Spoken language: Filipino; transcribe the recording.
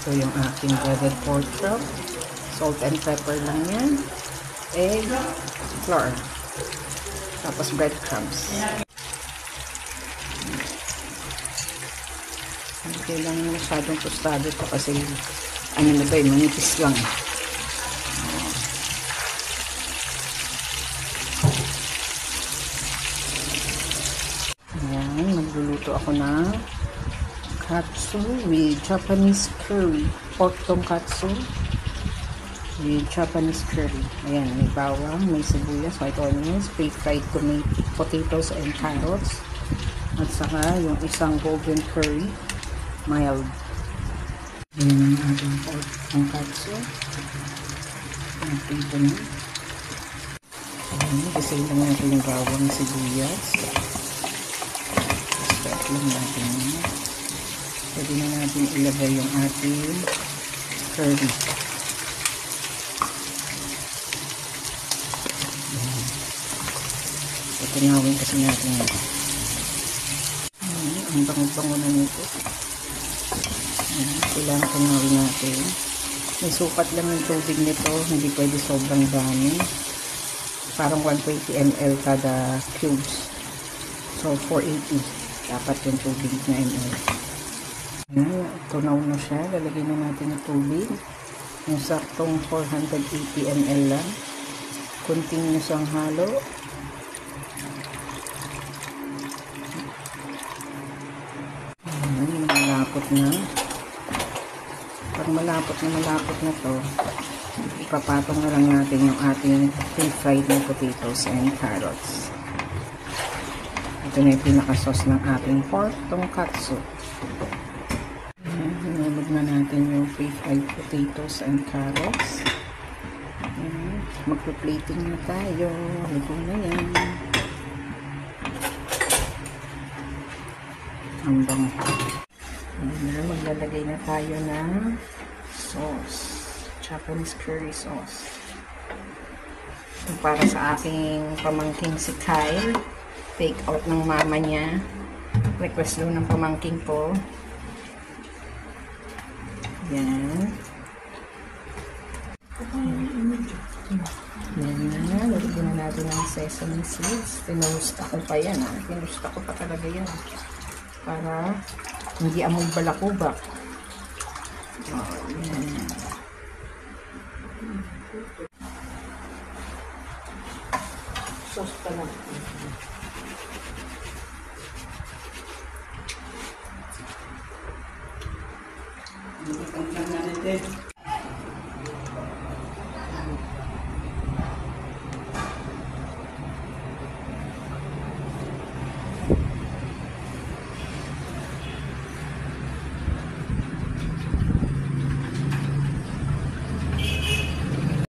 Ito yung aking breaded pork chop. Salt and pepper lang yan. Egg, flour. Tapos breadcrumbs. Hindi kailangan masyadong tostado ito kasi ano na ba, manipis lang. Ayan, magluluto ako ng katsu with Japanese curry. Pork tonkatsu with Japanese curry. Ayan, may bawang, may sibuyas, white onions, fried potatoes and carrots. At saka yung isang golden curry, mild. Ayan ang ating pork tonkatsu. Naprito na. Ayan, kasi lang natin yung bawang, sibuyas. Start lang natin yun. Pwede na natin ilagay yung ating curry. Tunawin kasi natin yun. Ang bango-bango na nito. Kailangan tunawin natin. May sukat lang ang tubig nito. Hindi pwede sobrang dami. Parang 120 ml kada cubes. So 480 dapat yung tubig na ml. Tunaw na siya. Lalagyan na natin ng tubig. Yung saktong 480 ml lang. Continuous ang halo. Malapot na. Pag malapot na to, ipapatong na lang natin yung ating fried na potatoes and carrots. Ito na yung pinaka-sauce ng ating pork tonkatsu. Hinulog na natin yung fried potatoes and carrots. Magpa-plating na tayo. Luto na yan. Ang bango. Maglalagay na tayo ng sauce. Japanese curry sauce. Ito para sa aking pamangking si Kyle. Take out ng mama niya. Request daw ng pamangking ko. Yan. Yan na. Lagyan na natin ng sesame seeds. Tinusta ko pa yan. Tinusta ko pa talaga yan. Para hindi amoy balakubak. Yan. Sauce pa lang. Hindi pa lang natin.